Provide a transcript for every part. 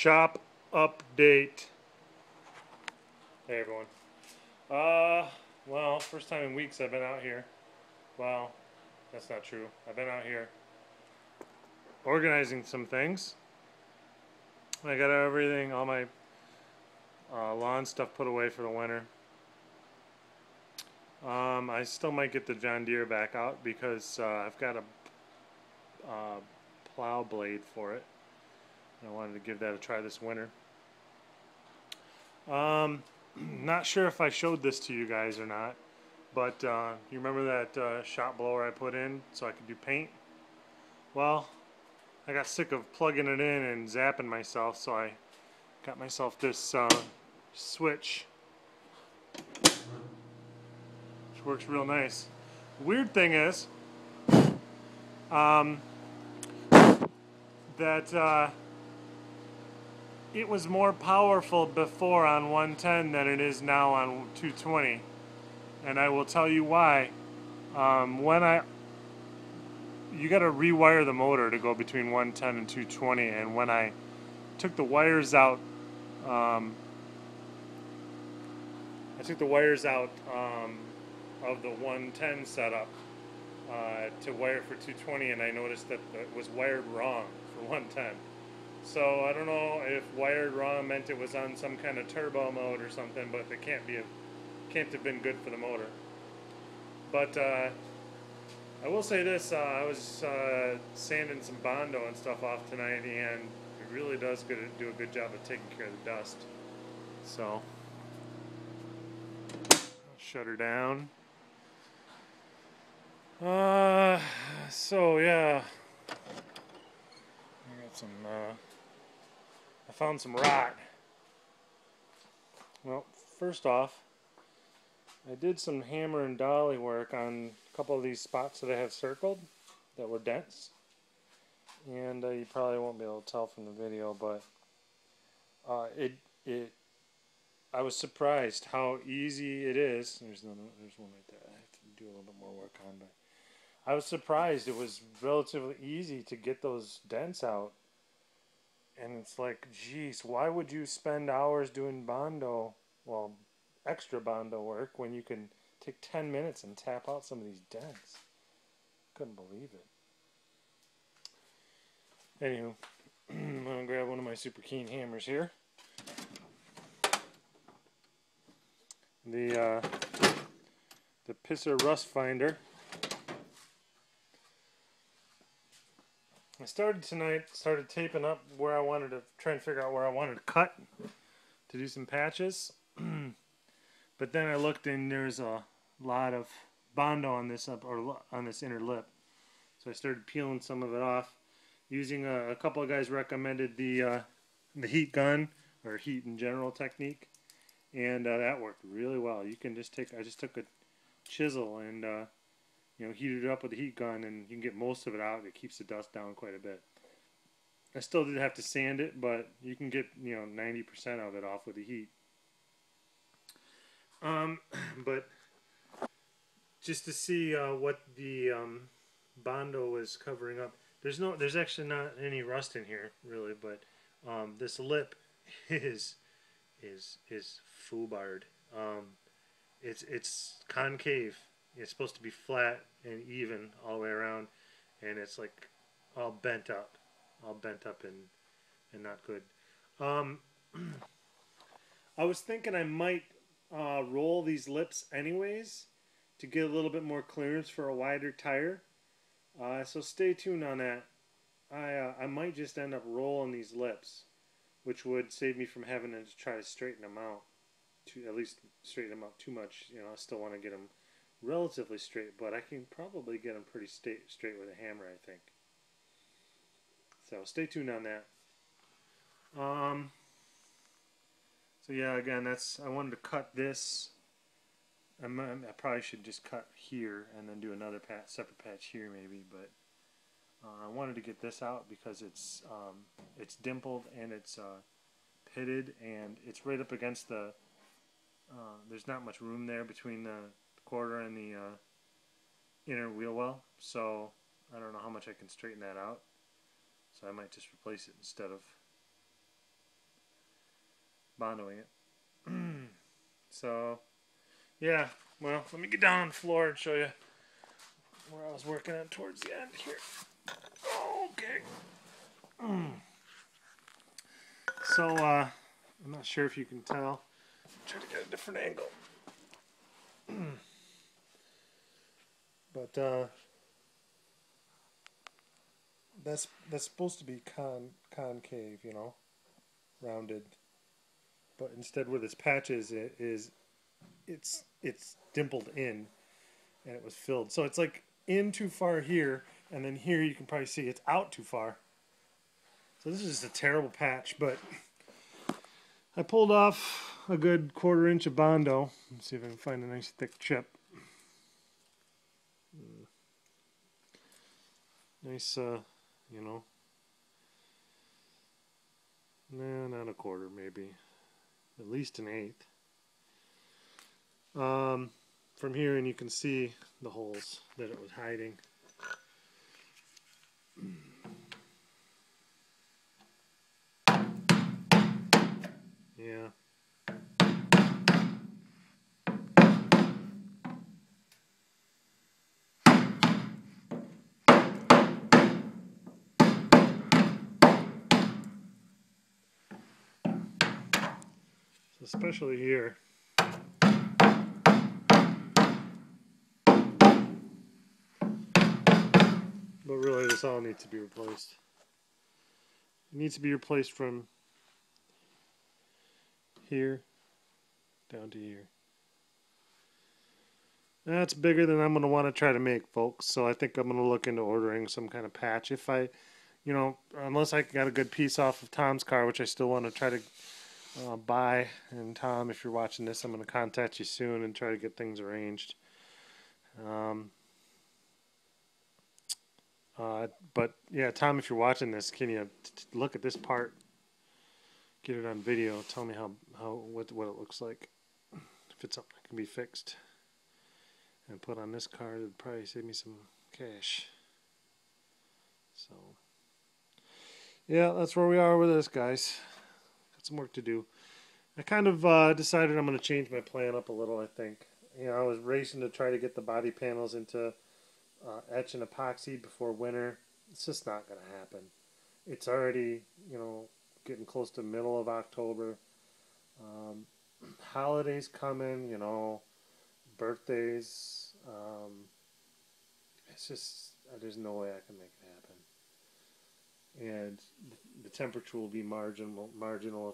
Shop update. Hey everyone. Well, first time in weeks I've been out here. Well, that's not true. I've been out here organizing some things. I got everything, all my lawn stuff put away for the winter. I still might get the John Deere back out because I've got a plow blade for it. I wanted to give that a try this winter. Not sure if I showed this to you guys or not, but you remember that shop blower I put in so I could do paint? Well, I got sick of plugging it in and zapping myself, so I got myself this switch, which works real nice. Weird thing is that it was more powerful before on 110 than it is now on 220, and I will tell you why. You got to rewire the motor to go between 110 and 220, and when I took the wires out, of the 110 setup to wire for 220, and I noticed that it was wired wrong for 110. So I don't know if wired wrong meant it was on some kind of turbo mode or something, but it can't have been good for the motor. But I will say this: I was sanding some Bondo and stuff off tonight, and it really does do a good job of taking care of the dust. So I'll shut her down. So yeah, I got some. I found some rock. Well, first off, I did some hammer and dolly work on a couple of these spots that I have circled that were dents, and you probably won't be able to tell from the video, but I was surprised how easy it is. There's one right there. I have to do a little bit more work on, but I was surprised it was relatively easy to get those dents out. And it's like, geez, why would you spend hours doing Bondo, well, extra Bondo work, when you can take 10 minutes and tap out some of these dents? Couldn't believe it. Anywho, I'm going to grab one of my Super Keen hammers here. The Pisser Rust Finder. I started taping up where I wanted to, try and figure out where I wanted to cut to do some patches. But then I looked and there's a lot of Bondo on this on this inner lip. So I started peeling some of it off. Using a couple of guys recommended the heat gun, or heat in general technique, and that worked really well. You can just I just took a chisel and heated it up with the heat gun, and you can get most of it out. It keeps the dust down quite a bit. I still did have to sand it, but you can get 90% of it off with the heat. But just to see what the Bondo was covering up, there's actually not any rust in here really, but this lip is foobarred. It's concave. It's supposed to be flat and even all the way around, and it's like all bent up and not good. I was thinking I might roll these lips anyways to get a little bit more clearance for a wider tire. So stay tuned on that. I might just end up rolling these lips, which would save me from having to try to straighten them out. At least straighten them out too much. I still want to get them relatively straight, but I can probably get them pretty straight with a hammer, I think. So stay tuned on that. So yeah, again, I wanted to cut this. I probably should just cut here and then do another separate patch here maybe, but I wanted to get this out because it's dimpled and it's pitted, and it's right up against the there's not much room there between the quarter and the inner wheel well, so I don't know how much I can straighten that out, so I might just replace it instead of bondoing it. So, yeah, well, let me get down on the floor and show you where I was working on towards the end here. Okay. So, I'm not sure if you can tell. Try to get a different angle. But, that's supposed to be concave, you know, rounded. But instead, where this patch is, it's dimpled in, and it was filled. So it's like in too far here, and then here you can probably see it's out too far. So this is just a terrible patch, but I pulled off a good 1/4 inch of Bondo. Let's see if I can find a nice thick chip. Nice, you know, nah, not a 1/4, maybe, at least an 1/8. From here, and you can see the holes that it was hiding. Yeah. Especially here. But really, this all needs to be replaced. It needs to be replaced from here down to here. That's bigger than I'm going to want to try to make, folks. So I think I'm going to look into ordering some kind of patch. If I, you know, unless I got a good piece off of Tom's car, which I still want to try to buy. And Tom, if you're watching this, I'm going to contact you soon and try to get things arranged. But yeah, Tom, if you're watching this, can you look at this part? Get it on video. Tell me what it looks like. If it's something that can be fixed and put on this car, it'd probably save me some cash. So yeah, that's where we are with this, guys. Got some work to do. I kind of decided I'm going to change my plan up a little. I think, you know, I was racing to try to get the body panels into etch and epoxy before winter. It's just not going to happen. It's already, you know, getting close to middle of October. Holidays coming, you know, birthdays. It's just, there's no way I can make it happen. And the temperature will be marginal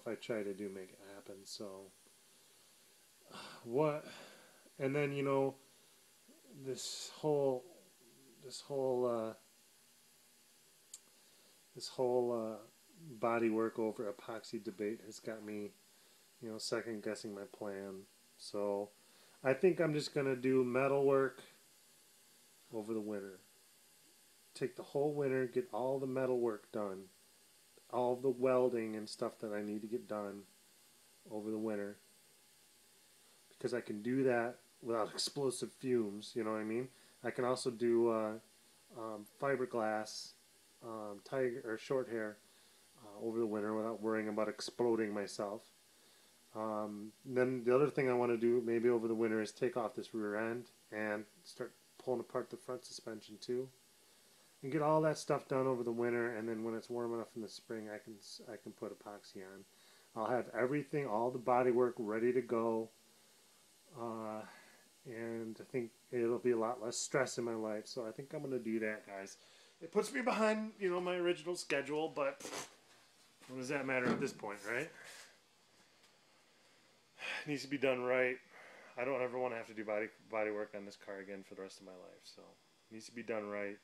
if I try to make it happen. So, what? And then, you know, this whole body work over epoxy debate has got me, you know, second guessing my plan. So I think I'm just going to do metal work over the winter. Take the whole winter, get all the metal work done, all the welding and stuff that I need to get done over the winter. Because I can do that without explosive fumes, you know what I mean? I can also do fiberglass, tiger or short hair over the winter without worrying about exploding myself. Then the other thing I want to do maybe over the winter is take off this rear end and start pulling apart the front suspension too, and get all that stuff done over the winter. And then when it's warm enough in the spring, I can put epoxy on. I'll have everything, all the body work ready to go, and I think it'll be a lot less stress in my life. So I think I'm going to do that, guys. It puts me behind, you know, my original schedule, but what does that matter at this point, right? It needs to be done right. I don't ever want to have to do body work on this car again for the rest of my life. So it needs to be done right.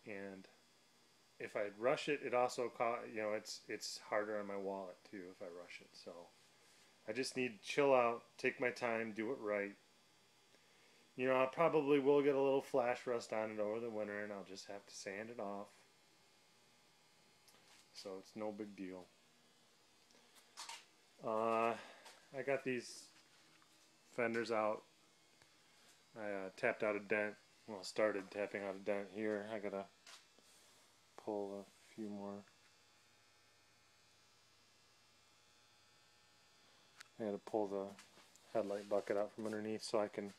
And if I rush it, it also you know, it's harder on my wallet too if I rush it. So I just need to chill out, take my time, do it right. You know, I probably will get a little flash rust on it over the winter, and I'll just have to sand it off. So it's no big deal. I got these fenders out. I tapped out a dent. Well, started tapping out a dent here. I gotta pull a few more I had to pull the headlight bucket out from underneath so I can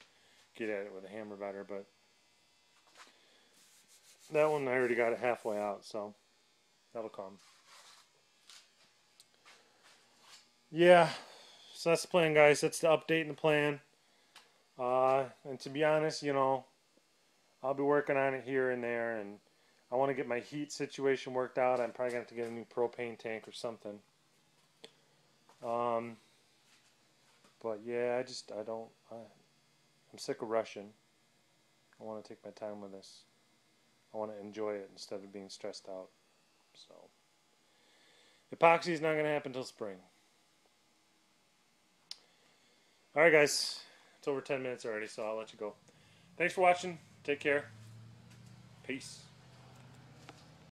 get at it with a hammer better, but that one I already got it halfway out, so that'll come. Yeah, so that's the plan, guys. That's the update and the plan. And to be honest, you know, I'll be working on it here and there, and I want to get my heat situation worked out. I'm probably going to have to get a new propane tank or something. But yeah, I'm sick of rushing. I want to take my time with this. I want to enjoy it instead of being stressed out. So, epoxy is not going to happen until spring. Alright guys, it's over 10 minutes already, so I'll let you go. Thanks for watching. Take care. Peace.